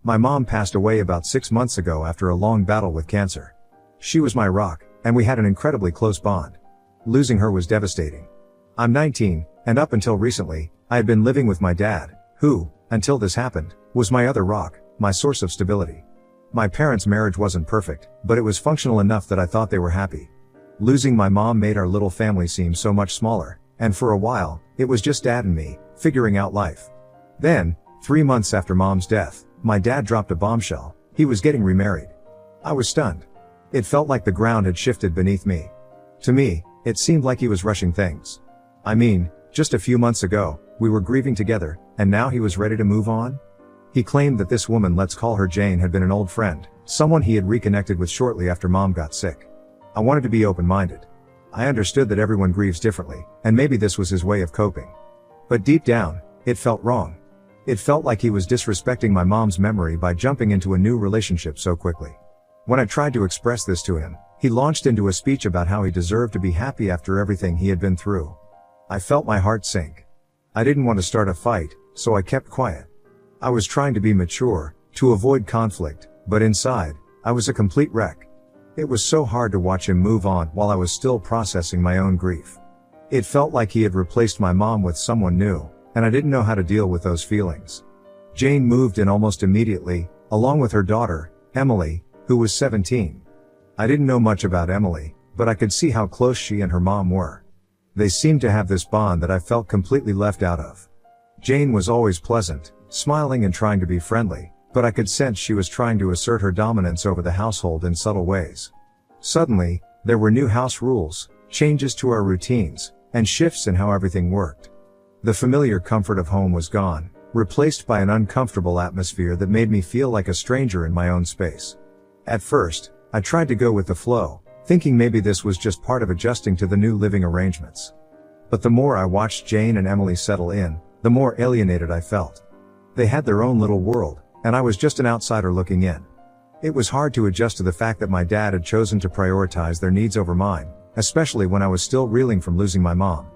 My mom passed away about 6 months ago after a long battle with cancer. She was my rock, and we had an incredibly close bond. Losing her was devastating. I'm 19, and up until recently, I had been living with my dad, who, until this happened, was my other rock, my source of stability. My parents' marriage wasn't perfect, but it was functional enough that I thought they were happy. Losing my mom made our little family seem so much smaller, and for a while, it was just dad and me, figuring out life. Then, 3 months after mom's death, my dad dropped a bombshell. He was getting remarried. I was stunned. It felt like the ground had shifted beneath me. To me, it seemed like he was rushing things. I mean, just a few months ago, we were grieving together, and now he was ready to move on? He claimed that this woman, let's call her Jane, had been an old friend, someone he had reconnected with shortly after mom got sick. I wanted to be open-minded. I understood that everyone grieves differently, and maybe this was his way of coping. But deep down, it felt wrong. It felt like he was disrespecting my mom's memory by jumping into a new relationship so quickly. When I tried to express this to him, he launched into a speech about how he deserved to be happy after everything he had been through. I felt my heart sink. I didn't want to start a fight, so I kept quiet. I was trying to be mature, to avoid conflict, but inside, I was a complete wreck. It was so hard to watch him move on while I was still processing my own grief. It felt like he had replaced my mom with someone new, and I didn't know how to deal with those feelings. Jane moved in almost immediately, along with her daughter, Emily, who was 17. I didn't know much about Emily, but I could see how close she and her mom were. They seemed to have this bond that I felt completely left out of. Jane was always pleasant, smiling and trying to be friendly, but I could sense she was trying to assert her dominance over the household in subtle ways. Suddenly, there were new house rules, changes to our routines, and shifts in how everything worked. The familiar comfort of home was gone, replaced by an uncomfortable atmosphere that made me feel like a stranger in my own space. At first, I tried to go with the flow, thinking maybe this was just part of adjusting to the new living arrangements. But the more I watched Jane and Emily settle in, the more alienated I felt. They had their own little world, and I was just an outsider looking in. It was hard to adjust to the fact that my dad had chosen to prioritize their needs over mine, especially when I was still reeling from losing my mom.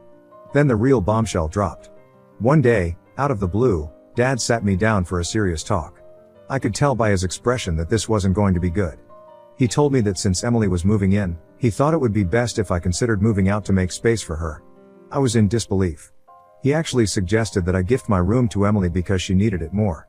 Then the real bombshell dropped. One day, out of the blue, Dad sat me down for a serious talk. I could tell by his expression that this wasn't going to be good. He told me that since Emily was moving in, he thought it would be best if I considered moving out to make space for her. I was in disbelief. He actually suggested that I gift my room to Emily because she needed it more.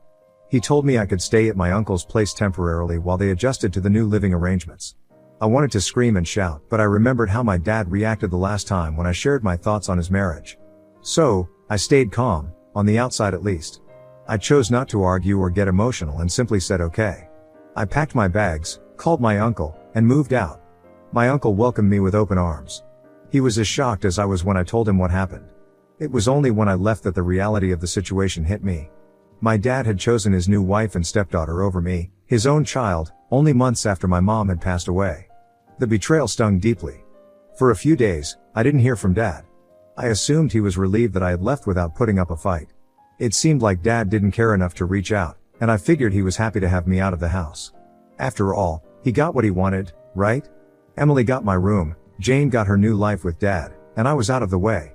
He told me I could stay at my uncle's place temporarily while they adjusted to the new living arrangements. I wanted to scream and shout, but I remembered how my dad reacted the last time when I shared my thoughts on his marriage. So, I stayed calm, on the outside at least. I chose not to argue or get emotional and simply said okay. I packed my bags, called my uncle, and moved out. My uncle welcomed me with open arms. He was as shocked as I was when I told him what happened. It was only when I left that the reality of the situation hit me. My dad had chosen his new wife and stepdaughter over me, his own child, only months after my mom had passed away. The betrayal stung deeply. For a few days, I didn't hear from Dad. I assumed he was relieved that I had left without putting up a fight. It seemed like Dad didn't care enough to reach out, and I figured he was happy to have me out of the house. After all, he got what he wanted, right? Emily got my room, Jane got her new life with Dad, and I was out of the way.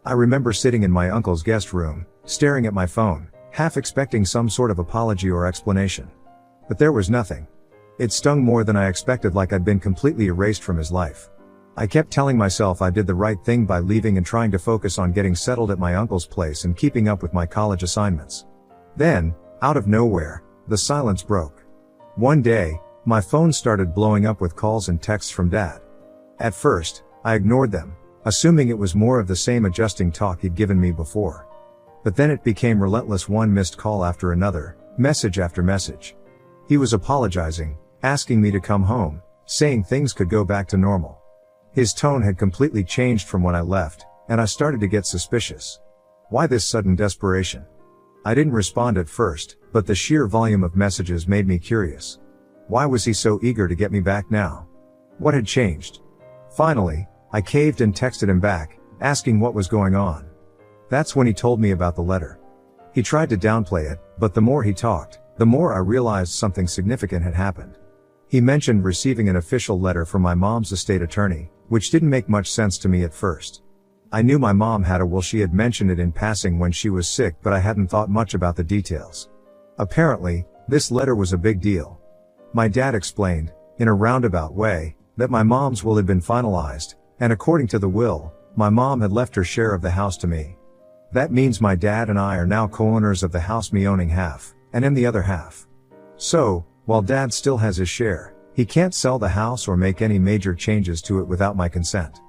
I remember sitting in my uncle's guest room, staring at my phone, half expecting some sort of apology or explanation. But there was nothing. It stung more than I expected, like I'd been completely erased from his life. I kept telling myself I did the right thing by leaving and trying to focus on getting settled at my uncle's place and keeping up with my college assignments. Then, out of nowhere, the silence broke. One day, my phone started blowing up with calls and texts from Dad. At first, I ignored them, assuming it was more of the same adjusting talk he'd given me before. But then it became relentless, one missed call after another, message after message. He was apologizing, asking me to come home, saying things could go back to normal. His tone had completely changed from when I left, and I started to get suspicious. Why this sudden desperation? I didn't respond at first, but the sheer volume of messages made me curious. Why was he so eager to get me back now? What had changed? Finally, I caved and texted him back, asking what was going on. That's when he told me about the letter. He tried to downplay it, but the more he talked, the more I realized something significant had happened. He mentioned receiving an official letter from my mom's estate attorney, which didn't make much sense to me at first. I knew my mom had a will. She had mentioned it in passing when she was sick, but I hadn't thought much about the details. Apparently, This letter was a big deal. My dad explained, in a roundabout way, that my mom's will had been finalized, and according to the will, my mom had left her share of the house to me. That means my dad and I are now co-owners of the house, me owning half, and him the other half. So, while dad still has his share, he can't sell the house or make any major changes to it without my consent.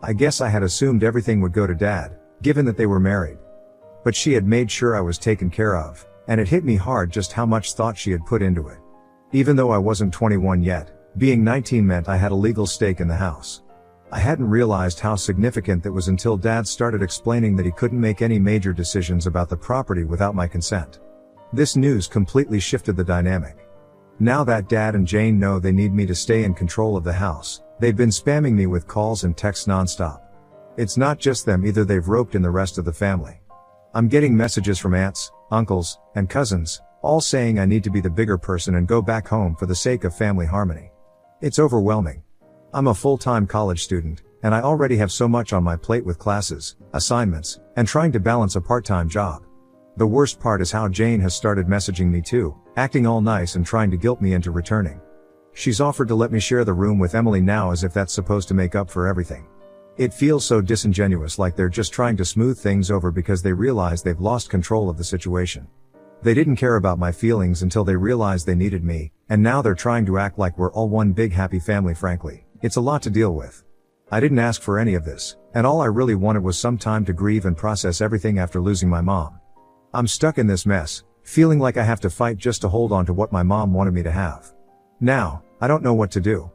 I guess I had assumed everything would go to dad, given that they were married. But she had made sure I was taken care of, and it hit me hard just how much thought she had put into it. Even though I wasn't 21 yet, being 19 meant I had a legal stake in the house. I hadn't realized how significant that was until dad started explaining that he couldn't make any major decisions about the property without my consent. This news completely shifted the dynamic. Now that dad and Jane know they need me to stay in control of the house, they've been spamming me with calls and texts nonstop. It's not just them either, they've roped in the rest of the family. I'm getting messages from aunts, uncles, and cousins, all saying I need to be the bigger person and go back home for the sake of family harmony. It's overwhelming. I'm a full-time college student, and I already have so much on my plate with classes, assignments, and trying to balance a part-time job. The worst part is how Jane has started messaging me too, acting all nice and trying to guilt me into returning. She's offered to let me share the room with Emily now, as if that's supposed to make up for everything. It feels so disingenuous, like they're just trying to smooth things over because they realize they've lost control of the situation. They didn't care about my feelings until they realized they needed me, and now they're trying to act like we're all one big happy family. Frankly, it's a lot to deal with. I didn't ask for any of this, and all I really wanted was some time to grieve and process everything after losing my mom. I'm stuck in this mess, feeling like I have to fight just to hold on to what my mom wanted me to have. Now, I don't know what to do.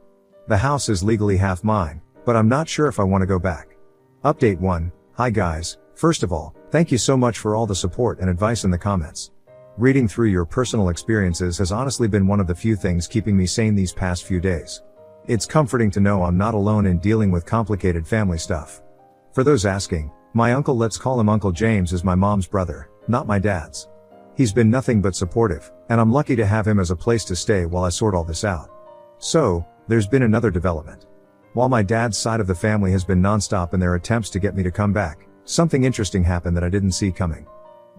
The house is legally half mine, but I'm not sure if I want to go back. Update 1. Hi guys, first of all, thank you so much for all the support and advice in the comments. Reading through your personal experiences has honestly been one of the few things keeping me sane these past few days. It's comforting to know I'm not alone in dealing with complicated family stuff. For those asking, my uncle, let's call him Uncle James, is my mom's brother, not my dad's. He's been nothing but supportive, and I'm lucky to have him as a place to stay while I sort all this out. So, there's been another development. While my dad's side of the family has been nonstop in their attempts to get me to come back, something interesting happened that I didn't see coming.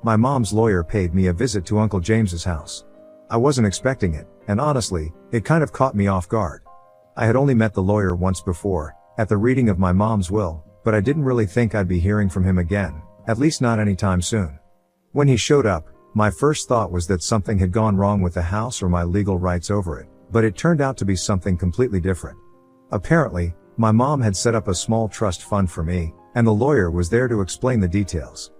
My mom's lawyer paid me a visit to Uncle James's house. I wasn't expecting it, and honestly, it kind of caught me off guard. I had only met the lawyer once before, at the reading of my mom's will, but I didn't really think I'd be hearing from him again, at least not anytime soon. When he showed up, my first thought was that something had gone wrong with the house or my legal rights over it, but it turned out to be something completely different. Apparently, my mom had set up a small trust fund for me, and the lawyer was there to explain the details.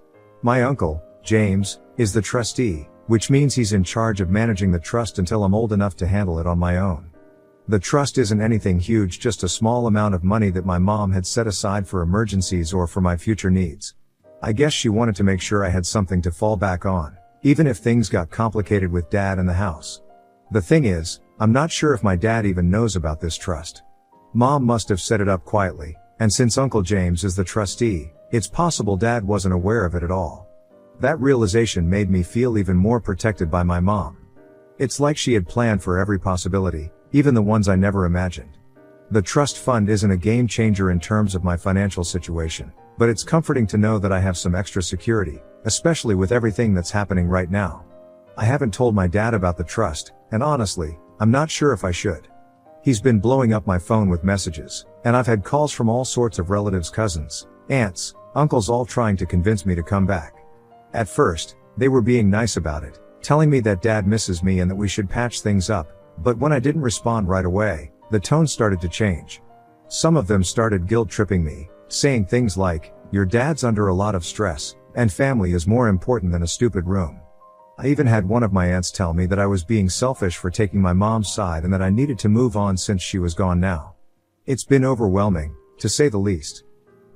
My uncle, James, is the trustee, which means he's in charge of managing the trust until I'm old enough to handle it on my own. The trust isn't anything huge, just a small amount of money that my mom had set aside for emergencies or for my future needs. I guess she wanted to make sure I had something to fall back on, even if things got complicated with dad and the house. The thing is, I'm not sure if my dad even knows about this trust. Mom must have set it up quietly, and since Uncle James is the trustee, it's possible dad wasn't aware of it at all. That realization made me feel even more protected by my mom. It's like she had planned for every possibility, even the ones I never imagined. The trust fund isn't a game changer in terms of my financial situation, but it's comforting to know that I have some extra security, especially with everything that's happening right now. I haven't told my dad about the trust, and honestly, I'm not sure if I should. He's been blowing up my phone with messages, and I've had calls from all sorts of relatives, cousins, aunts, uncles, all trying to convince me to come back. At first, they were being nice about it, telling me that dad misses me and that we should patch things up, but when I didn't respond right away, the tone started to change. Some of them started guilt-tripping me, saying things like, "Your dad's under a lot of stress, and family is more important than a stupid room." I even had one of my aunts tell me that I was being selfish for taking my mom's side and that I needed to move on since she was gone now. It's been overwhelming, to say the least.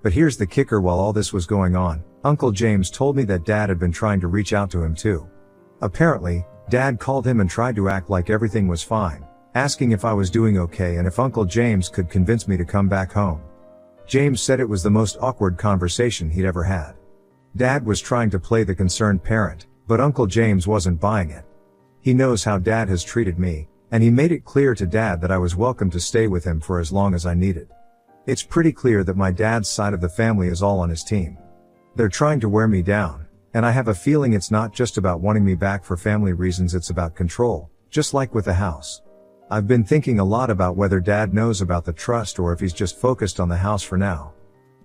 But here's the kicker: while all this was going on, Uncle James told me that dad had been trying to reach out to him too. Apparently, dad called him and tried to act like everything was fine, asking if I was doing okay and if Uncle James could convince me to come back home. James said it was the most awkward conversation he'd ever had. Dad was trying to play the concerned parent, but Uncle James wasn't buying it. He knows how dad has treated me, and he made it clear to dad that I was welcome to stay with him for as long as I needed. It's pretty clear that my dad's side of the family is all on his team. They're trying to wear me down, And I have a feeling it's not just about wanting me back for family reasons, it's about control, just like with the house. I've been thinking a lot about whether Dad knows about the trust or if he's just focused on the house for now.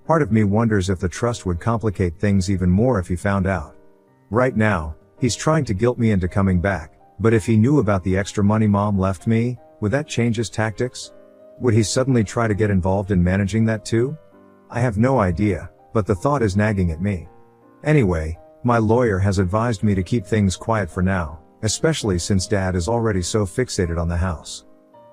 Part of me wonders if the trust would complicate things even more if he found out. Right now, he's trying to guilt me into coming back, but if he knew about the extra money Mom left me, would that change his tactics? Would he suddenly try to get involved in managing that too? I have no idea, but the thought is nagging at me. Anyway, my lawyer has advised me to keep things quiet for now, especially since Dad is already so fixated on the house.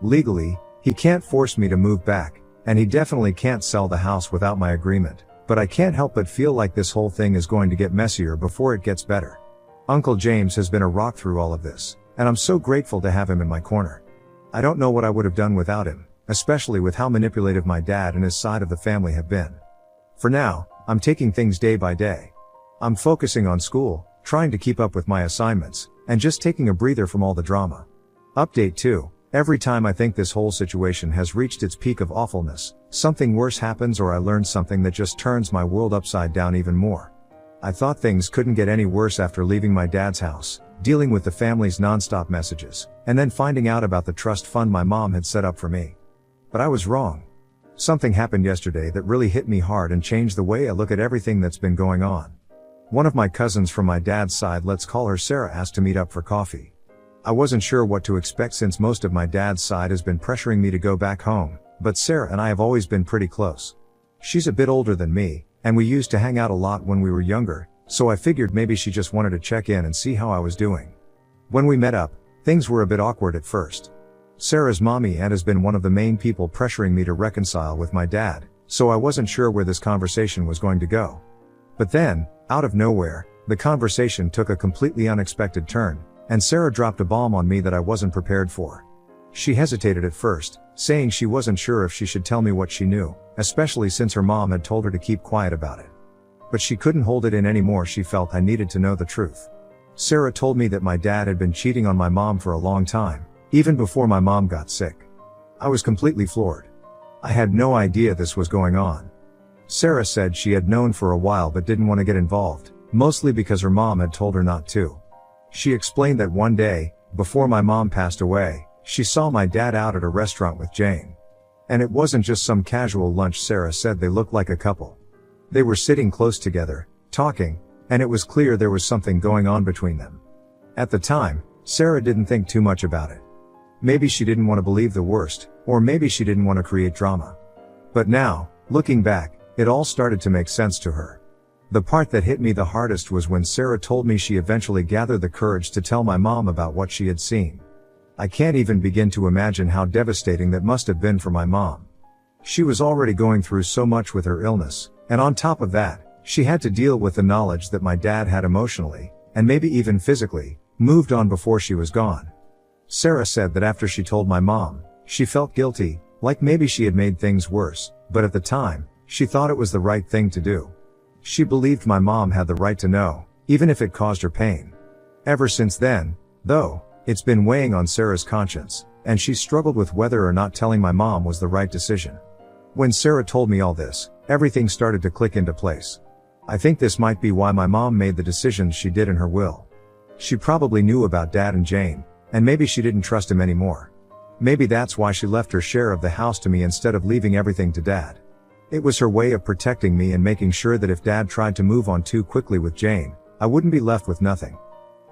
Legally, he can't force me to move back, and he definitely can't sell the house without my agreement, but I can't help but feel like this whole thing is going to get messier before it gets better. Uncle James has been a rock through all of this, and I'm so grateful to have him in my corner. I don't know what I would have done without him, especially with how manipulative my dad and his side of the family have been. For now, I'm taking things day by day. I'm focusing on school, trying to keep up with my assignments, and just taking a breather from all the drama. Update 2. Every time I think this whole situation has reached its peak of awfulness, something worse happens or I learn something that just turns my world upside down even more. I thought things couldn't get any worse after leaving my dad's house, dealing with the family's non-stop messages, and then finding out about the trust fund my mom had set up for me. But I was wrong. Something happened yesterday that really hit me hard and changed the way I look at everything that's been going on. One of my cousins from my dad's side, let's call her Sarah, asked to meet up for coffee. I wasn't sure what to expect since most of my dad's side has been pressuring me to go back home, but Sarah and I have always been pretty close. She's a bit older than me, and we used to hang out a lot when we were younger, so I figured maybe she just wanted to check in and see how I was doing. When we met up, things were a bit awkward at first. Sarah's mommy aunt has been one of the main people pressuring me to reconcile with my dad, so I wasn't sure where this conversation was going to go. But then, out of nowhere, the conversation took a completely unexpected turn, and Sarah dropped a bomb on me that I wasn't prepared for. She hesitated at first, saying she wasn't sure if she should tell me what she knew, especially since her mom had told her to keep quiet about it. But she couldn't hold it in anymore. She felt I needed to know the truth. Sarah told me that my dad had been cheating on my mom for a long time, even before my mom got sick. I was completely floored. I had no idea this was going on. Sarah said she had known for a while but didn't want to get involved, mostly because her mom had told her not to. She explained that one day, before my mom passed away, she saw my dad out at a restaurant with Jane. And it wasn't just some casual lunch. Sarah said they looked like a couple. They were sitting close together, talking, and it was clear there was something going on between them. At the time, Sarah didn't think too much about it. Maybe she didn't want to believe the worst, or maybe she didn't want to create drama. But now, looking back, it all started to make sense to her. The part that hit me the hardest was when Sarah told me she eventually gathered the courage to tell my mom about what she had seen. I can't even begin to imagine how devastating that must have been for my mom. She was already going through so much with her illness, and on top of that, she had to deal with the knowledge that my dad had emotionally, and maybe even physically, moved on before she was gone. Sarah said that after she told my mom, she felt guilty, like maybe she had made things worse, but at the time, she thought it was the right thing to do. She believed my mom had the right to know, even if it caused her pain. Ever since then, though, it's been weighing on Sarah's conscience, and she struggled with whether or not telling my mom was the right decision. When Sarah told me all this, everything started to click into place. I think this might be why my mom made the decisions she did in her will. She probably knew about Dad and Jane, and maybe she didn't trust him anymore. Maybe that's why she left her share of the house to me instead of leaving everything to Dad. It was her way of protecting me and making sure that if Dad tried to move on too quickly with Jane, I wouldn't be left with nothing.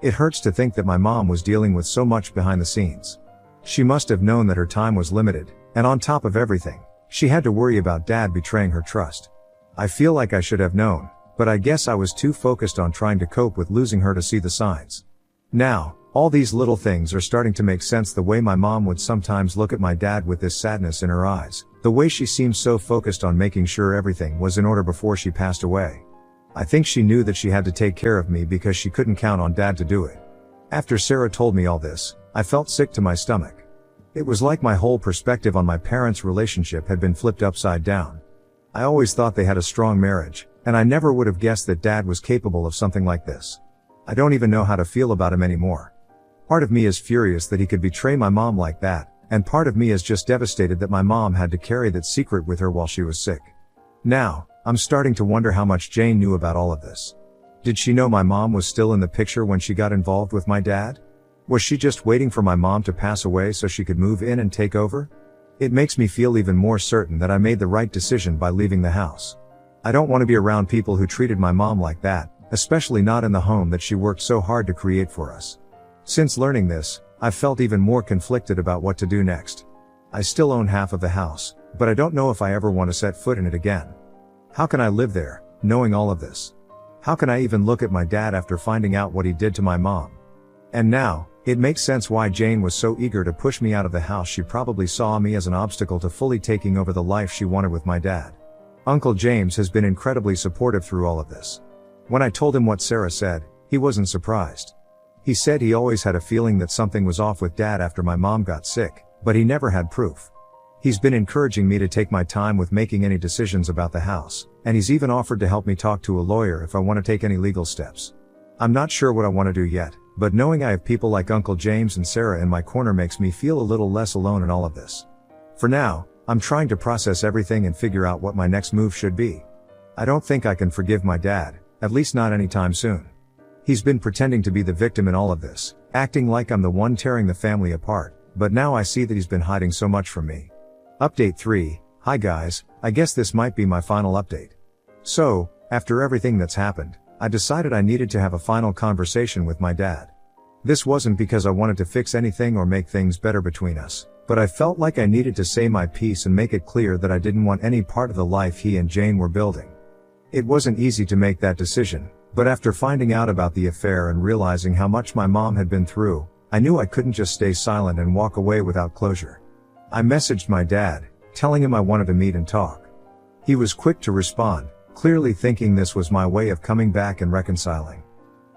It hurts to think that my mom was dealing with so much behind the scenes. She must have known that her time was limited, and on top of everything, she had to worry about Dad betraying her trust. I feel like I should have known, but I guess I was too focused on trying to cope with losing her to see the signs. Now, all these little things are starting to make sense. The way my mom would sometimes look at my dad with this sadness in her eyes, the way she seemed so focused on making sure everything was in order before she passed away. I think she knew that she had to take care of me because she couldn't count on Dad to do it. After Sarah told me all this, I felt sick to my stomach. It was like my whole perspective on my parents' relationship had been flipped upside down. I always thought they had a strong marriage, and I never would have guessed that Dad was capable of something like this. I don't even know how to feel about him anymore. Part of me is furious that he could betray my mom like that, and part of me is just devastated that my mom had to carry that secret with her while she was sick. Now, I'm starting to wonder how much Jane knew about all of this. Did she know my mom was still in the picture when she got involved with my dad? Was she just waiting for my mom to pass away so she could move in and take over? It makes me feel even more certain that I made the right decision by leaving the house. I don't want to be around people who treated my mom like that, especially not in the home that she worked so hard to create for us. Since learning this, I've felt even more conflicted about what to do next. I still own half of the house, but I don't know if I ever want to set foot in it again. How can I live there, knowing all of this? How can I even look at my dad after finding out what he did to my mom? And now, it makes sense why Jane was so eager to push me out of the house. She probably saw me as an obstacle to fully taking over the life she wanted with my dad. Uncle James has been incredibly supportive through all of this. When I told him what Sarah said, he wasn't surprised. He said he always had a feeling that something was off with Dad after my mom got sick, but he never had proof. He's been encouraging me to take my time with making any decisions about the house, and he's even offered to help me talk to a lawyer if I want to take any legal steps. I'm not sure what I want to do yet, but knowing I have people like Uncle James and Sarah in my corner makes me feel a little less alone in all of this. For now, I'm trying to process everything and figure out what my next move should be. I don't think I can forgive my dad, at least not anytime soon. He's been pretending to be the victim in all of this, acting like I'm the one tearing the family apart, but now I see that he's been hiding so much from me. Update 3, hi guys, I guess this might be my final update. So, after everything that's happened, I decided I needed to have a final conversation with my dad. This wasn't because I wanted to fix anything or make things better between us, but I felt like I needed to say my piece and make it clear that I didn't want any part of the life he and Jane were building. It wasn't easy to make that decision, but after finding out about the affair and realizing how much my mom had been through, I knew I couldn't just stay silent and walk away without closure. I messaged my dad, telling him I wanted to meet and talk. He was quick to respond, clearly thinking this was my way of coming back and reconciling.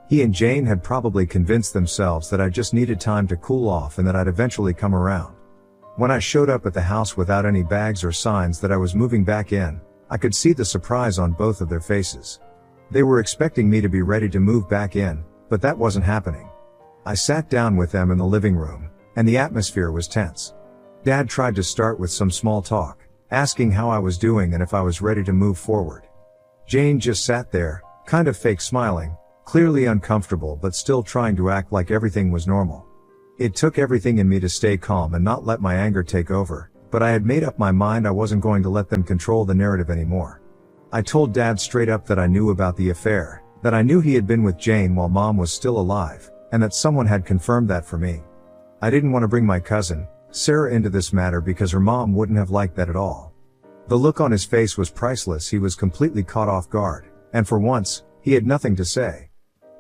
He and Jane had probably convinced themselves that I just needed time to cool off and that I'd eventually come around. When I showed up at the house without any bags or signs that I was moving back in, I could see the surprise on both of their faces. They were expecting me to be ready to move back in, but that wasn't happening. I sat down with them in the living room, and the atmosphere was tense. Dad tried to start with some small talk, asking how I was doing and if I was ready to move forward. Jane just sat there, kind of fake smiling, clearly uncomfortable but still trying to act like everything was normal. It took everything in me to stay calm and not let my anger take over, but I had made up my mind I wasn't going to let them control the narrative anymore. I told Dad straight up that I knew about the affair, that I knew he had been with Jane while Mom was still alive, and that someone had confirmed that for me. I didn't want to bring my cousin, Sarah, into this matter because her mom wouldn't have liked that at all. The look on his face was priceless. He was completely caught off guard, and for once, he had nothing to say.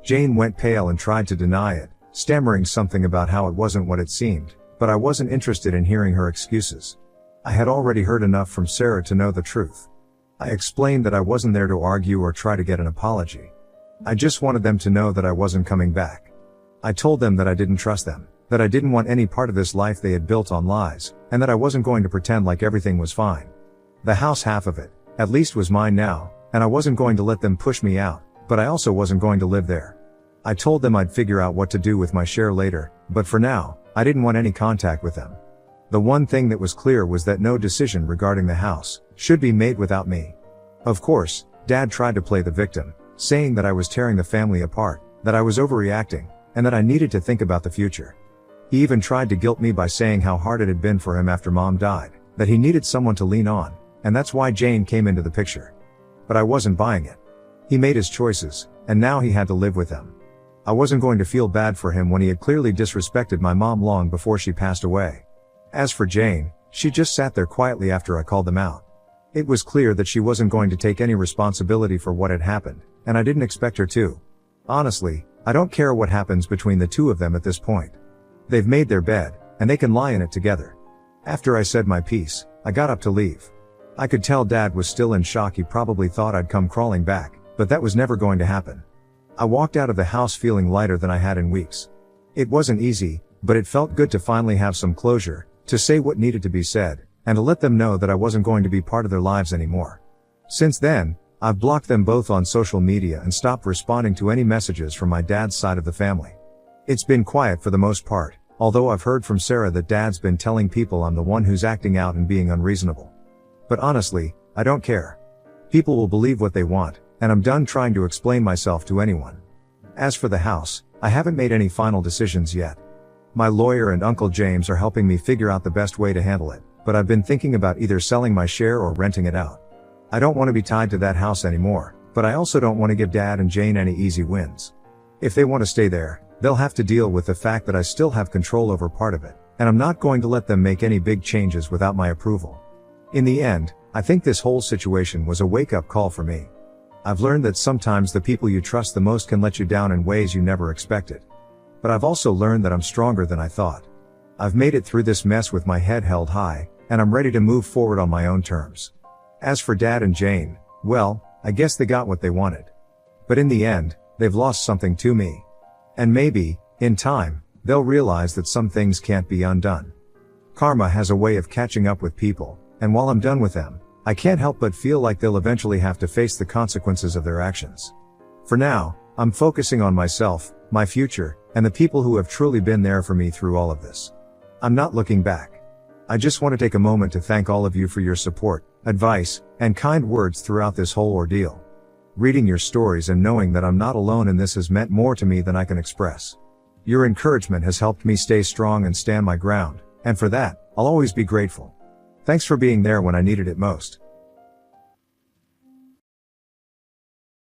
Jane went pale and tried to deny it, stammering something about how it wasn't what it seemed, but I wasn't interested in hearing her excuses. I had already heard enough from Sarah to know the truth. I explained that I wasn't there to argue or try to get an apology. I just wanted them to know that I wasn't coming back. I told them that I didn't trust them, that I didn't want any part of this life they had built on lies, and that I wasn't going to pretend like everything was fine. The house, half of it, at least, was mine now, and I wasn't going to let them push me out, but I also wasn't going to live there. I told them I'd figure out what to do with my share later, but for now, I didn't want any contact with them. The one thing that was clear was that no decision regarding the house should be made without me. Of course, Dad tried to play the victim, saying that I was tearing the family apart, that I was overreacting, and that I needed to think about the future. He even tried to guilt me by saying how hard it had been for him after Mom died, that he needed someone to lean on, and that's why Jane came into the picture. But I wasn't buying it. He made his choices, and now he had to live with them. I wasn't going to feel bad for him when he had clearly disrespected my mom long before she passed away. As for Jane, she just sat there quietly after I called them out. It was clear that she wasn't going to take any responsibility for what had happened, and I didn't expect her to. Honestly, I don't care what happens between the two of them at this point. They've made their bed, and they can lie in it together. After I said my piece, I got up to leave. I could tell Dad was still in shock. He probably thought I'd come crawling back, but that was never going to happen. I walked out of the house feeling lighter than I had in weeks. It wasn't easy, but it felt good to finally have some closure, to say what needed to be said, and to let them know that I wasn't going to be part of their lives anymore. Since then, I've blocked them both on social media and stopped responding to any messages from my dad's side of the family. It's been quiet for the most part, although I've heard from Sarah that Dad's been telling people I'm the one who's acting out and being unreasonable. But honestly, I don't care. People will believe what they want, and I'm done trying to explain myself to anyone. As for the house, I haven't made any final decisions yet. My lawyer and Uncle James are helping me figure out the best way to handle it, but I've been thinking about either selling my share or renting it out. I don't want to be tied to that house anymore, but I also don't want to give Dad and Jane any easy wins. If they want to stay there, they'll have to deal with the fact that I still have control over part of it, and I'm not going to let them make any big changes without my approval. In the end, I think this whole situation was a wake-up call for me. I've learned that sometimes the people you trust the most can let you down in ways you never expected. But I've also learned that I'm stronger than I thought. I've made it through this mess with my head held high, and I'm ready to move forward on my own terms. As for Dad and Jane, well, I guess they got what they wanted. But in the end, they've lost something to me. And maybe, in time, they'll realize that some things can't be undone. Karma has a way of catching up with people, and while I'm done with them, I can't help but feel like they'll eventually have to face the consequences of their actions. For now, I'm focusing on myself, my future, and the people who have truly been there for me through all of this. I'm not looking back. I just want to take a moment to thank all of you for your support, advice, and kind words throughout this whole ordeal. Reading your stories and knowing that I'm not alone in this has meant more to me than I can express. Your encouragement has helped me stay strong and stand my ground, and for that, I'll always be grateful. Thanks for being there when I needed it most.